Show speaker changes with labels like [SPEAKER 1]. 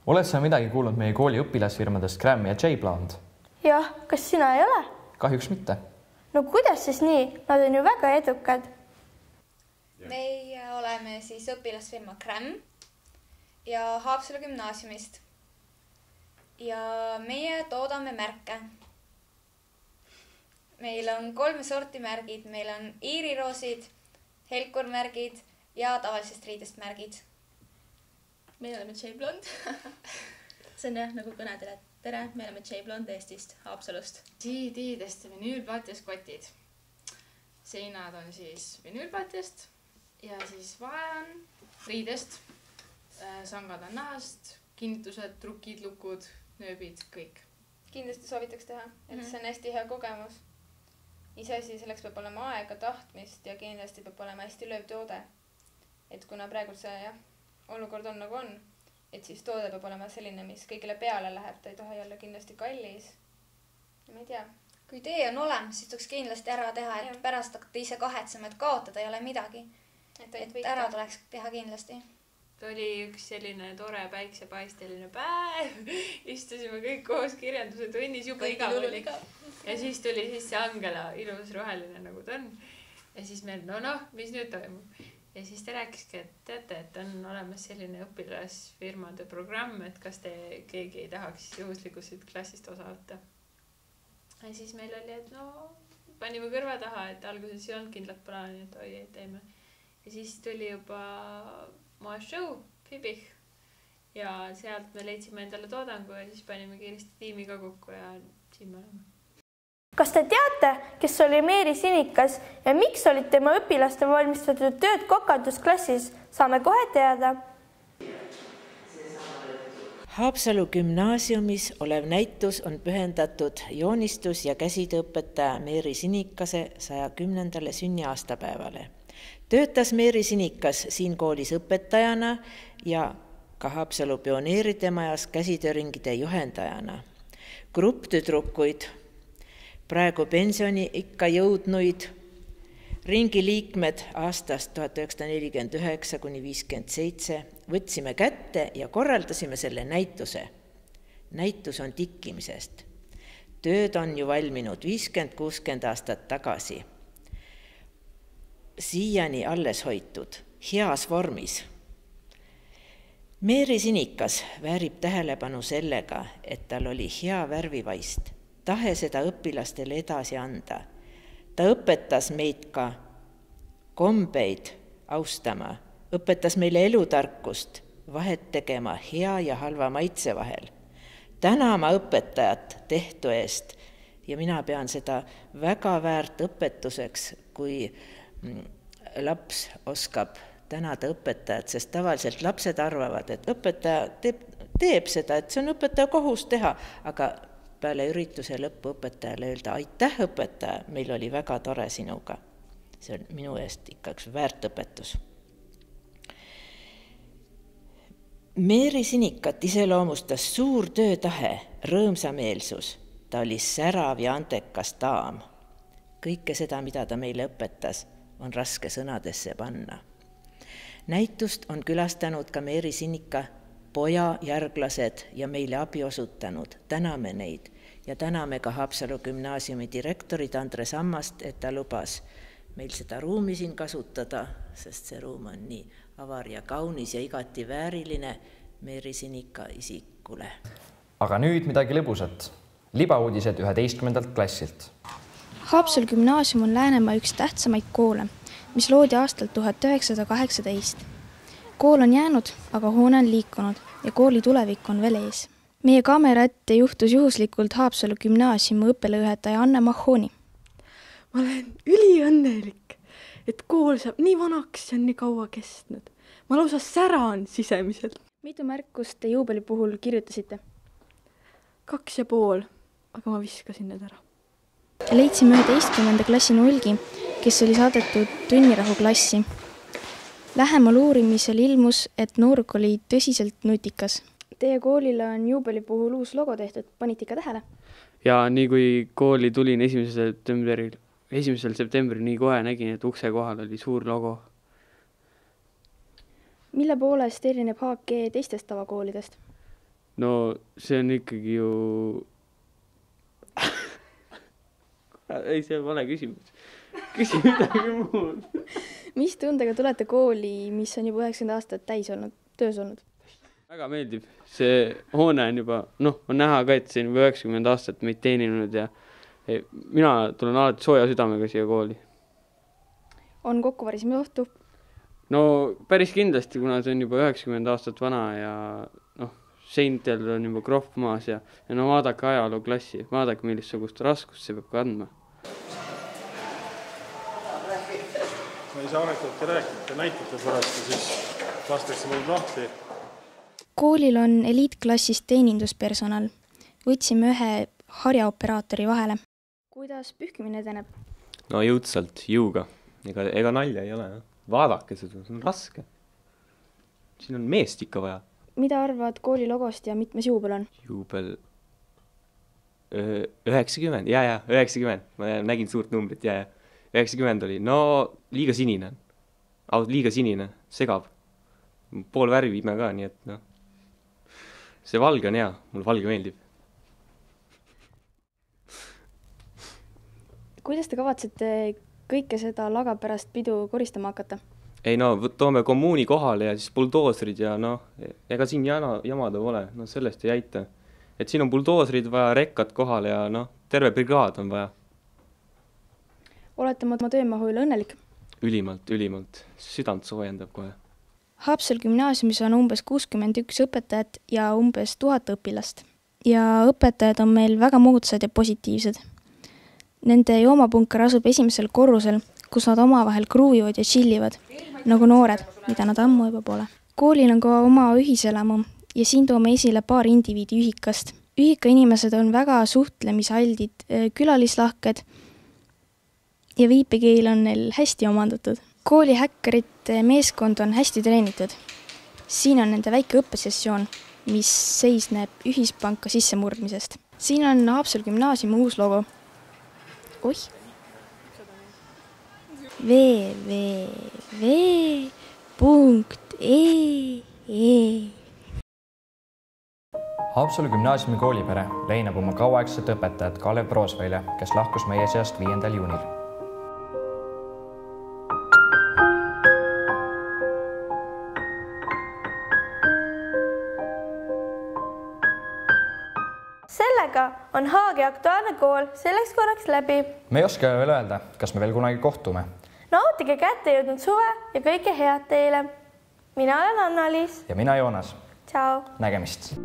[SPEAKER 1] Oled sa midagi kuulnud meie kooli õpilasfirmadest Gram ja J-Plant?
[SPEAKER 2] Jah, kas sina ei ole?
[SPEAKER 1] Kahjuks mitte.
[SPEAKER 2] No kuidas siis nii? Nad on ju väga edukad.
[SPEAKER 3] Meie oleme siis õpilasfirma Gram ja Haapsalu gümnaasiumist. Ja meie toodame märke. Meil on 3 sorti märgid. Meil on iiriroosid, helkurmärgid ja tavalisest riidest märgid.
[SPEAKER 4] Meil oleme J-Blond. See on jah nagu kõnedele. Tere, me oleme J-Blond Eestist, Haapsalust.
[SPEAKER 5] CD-dest vinüülplatjast kotid. Seinad on siis vinüülplatjast ja siis vahe on riidest. Sangad on nahast, kinnitused, trukid, lukud, nööbid, kõik.
[SPEAKER 3] Kindlasti soovitaks teha, et see on hästi hea kogemus. Iseasi, selleks peab olema aega, tahtmist ja kindlasti peab olema hästi lööv toode. Et kuna praegu see olukord on nagu on, et siis toode peab olema selline, mis kõigile peale läheb. Ta ei taha jälle kindlasti kallis. Ma ei tea.
[SPEAKER 6] Kui tee on olemas, siis tuleks kindlasti ära teha, et pärast hakkate ise kahetsema, et kaotada ei ole midagi. Et ära tuleks teha kindlasti.
[SPEAKER 7] Ta oli üks selline tore päiksepaisteline päev. Istusime kõik koos kirjanduse tunnis juba igav oli. Ja siis tuli sisse Angela, ilus roheline nagu ta on. Ja siis me, mis nüüd toimub? Ja siis ta rääkiski, et teate, et on olemas selline õpilasfirmade programm, et kas te keegi ei tahaks juhuslikult klassist osa võtta. Ja siis meil oli, et panime kõrva taha, et alguses ei olnud kindlat plaani, et oi, ei teeme. Ja siis tuli juba Moa show, Fibich. Ja sealt me leidsime endale toodangu ja siis panime kiiresti tiimi ka kokku ja siin me oleme.
[SPEAKER 2] Kas te teate, kes oli Meeri Sinikas ja miks olid tema õpilaste valmistatud tööd kokandusklassis? Saame kohe teada.
[SPEAKER 8] Haapsalu gümnaasiumis olev näitus on pühendatud joonistus- ja käsitööõpetaja Meeri Sinikase 110. sünniaastapäevale. Töötas Meeri Sinikas siin koolis õpetajana ja ka Haapsalu pioneeride majas käsitööringide juhendajana. Grupp tüdrukuid, praegu pensioni ikka jõudnuid, ringi liikmed aastast 1949–57 võtsime kätte ja korraldasime selle näituse. Näitus on tikkimisest. Tööd on ju valminud 50–60 aastat tagasi. Siiani alles hoitud, heas vormis. Meeri Sinikas väärib tähelepanu sellega, et tal oli hea värvivaist, tahe seda õpilastele edasi anda. Ta õpetas meid ka kombeid austama, õpetas meile elutarkust, vahet tegema hea ja halva maitse vahel. Tänama õpetajat tehtu eest ja mina pean seda väga väärt õpetuseks, kui laps oskab tänada õpetajat, sest tavaliselt lapsed arvavad, et õpetaja teeb seda, et see on õpetaja kohus teha, aga peale ürituse lõppu õpetajale öelda, aitäh õpetaja, meil oli väga tore sinuga. See on minu eest ikka üks väärt õpetus. Meeri Sinikat iseloomustas suur töötahe, rõõmsameelsus. Ta oli särav ja antekas daam. Kõike seda, mida ta meile õpetas, on raske sõnadesse panna. Näitust on külastanud ka Meeri Sinika poja järglased ja meile abi osutanud. Täname neid ja täname ka Haapsalu gümnaasiumi direktorit Andres Ammast, et ta lubas meil seda ruumi siin kasutada, sest see ruum on nii avar ja kaunis ja igati vääriline Meeri Sinika isikule.
[SPEAKER 1] Aga nüüd midagi lõbusat. Libauudised 11. klassilt.
[SPEAKER 9] Haapsalu gümnaasium on Läänemaa üks tähtsamaid koole, mis loodi aastal 1918. Kool on jäänud, aga hoone on liikunud ja kooli tulevik on veel ees. Meie kaamera ette juhtus juhuslikult Haapsalu gümnaasiumi õppejuhataja Anne Mahhooni.
[SPEAKER 10] Ma olen üliõnnelik, et kool saab nii vanaks ja nii kaua kestnud. Ma lausa säran sisemiselt.
[SPEAKER 9] Mitu märkust te juubeli puhul kirjutasite?
[SPEAKER 10] 2,5, aga ma viskasin need ära.
[SPEAKER 9] Leidsime 11. klassi nulgi, kes oli saadetud tunnirahu klassi. Lähemal uurimisel ilmus, et nooruk oli tõsiselt nutikas. Teie koolile on juubeli puhul uus logo tehtud, panite ikka tähele?
[SPEAKER 11] Ja nii kui kooli tulin 1. septembril nii kohe nägin, et ukse kohal oli suur logo.
[SPEAKER 9] Mille poolest erineb HG teistest tavakoolidest?
[SPEAKER 11] no see on ikkagi ju ei, see on vale küsimus. Küsi midagi muud.
[SPEAKER 9] Mis tundega tulete kooli, mis on juba 90 aastat täis olnud, töös olnud?
[SPEAKER 11] Väga meeldib. See hoone on juba, on näha ka, et see on juba 90 aastat meid teeninud ja mina tulen alati sooja südamega siia kooli.
[SPEAKER 9] On kokkuvarisemise ohtu?
[SPEAKER 11] No päris kindlasti, kuna see on juba 90 aastat vana ja seintel on juba krohv maas ja vaadake ajaloo klassi, vaadake millissugust raskust see peab kandma.
[SPEAKER 12] Ma ei saa ametavalt rääkida, te näitate pärast ja siis lastakse mul lahti.
[SPEAKER 9] Koolil on eliitklassis teeninduspersonal. Võtsime ühe harjaoperaatori vahele. Kuidas pühkimine edeneb?
[SPEAKER 13] No jõudsalt, jõuga. Ega nalja ei ole. Vaadake seda, see on raske. Siin on meest ikka vaja.
[SPEAKER 9] Mida arvad kooli logost ja mitmes juubel on?
[SPEAKER 13] Juubel 90, ja 90. Ma nägin suurt numbrit, 90 oli. No liiga sinine. Liiga sinine, segab. Pool värvi ime ka, nii et see valge on hea, mul valge meeldib.
[SPEAKER 9] Kuidas te kavatsete kõike seda laga pärast pidu koristama hakata?
[SPEAKER 13] Ei toome kommuuni kohale ja siis buldoosrid ja ega siin jamada pole, sellest ei jäita. Et siin on buldoosrid vaja, rekkad kohale ja terve brigaad on vaja.
[SPEAKER 9] Olete oma töömahu üle õnnelik?
[SPEAKER 13] Ülimalt. Südant soojendab kohe.
[SPEAKER 9] Haapsalu gümnaasiumis on umbes 61 õpetajat ja umbes 1000 õpilast. Ja õpetajad on meil väga moodsad ja positiivsed. Nende joomapunker asub esimesel korrusel, kus nad omavahel kruuvivad ja chillivad, nagu noored, mida nad ammu juba pole. Koolil on ka oma ühiselamu ja siin toome esile paar indiviidi ühikast. Ühika inimesed on väga suhtlemishaldid, külalislahked ja viipekeel on neil hästi omandatud. Kooli häkkerite meeskond on hästi treenitud. Siin on nende väike õppesessioon, mis seisneb ühispanka sissemurdmisest. Siin on Haapsalu gümnaasiumi uus logo. Oih! www.ee
[SPEAKER 1] Haapsalu gümnaasiumi koolipere leinab oma kauaaegset õpetajat Kalev Proosveile, kes lahkus meie seast 5. juunil.
[SPEAKER 2] Sellega on Haagi aktuaalne kool selleks korraks läbi.
[SPEAKER 1] Me ei oska veel öelda, kas me veel kunagi kohtume.
[SPEAKER 2] Nautige kätte jõudnud suve ja kõike head teile. Mina olen Anna-Liis.
[SPEAKER 1] Ja mina Joonas.
[SPEAKER 2] Ciao.
[SPEAKER 1] Nägemist.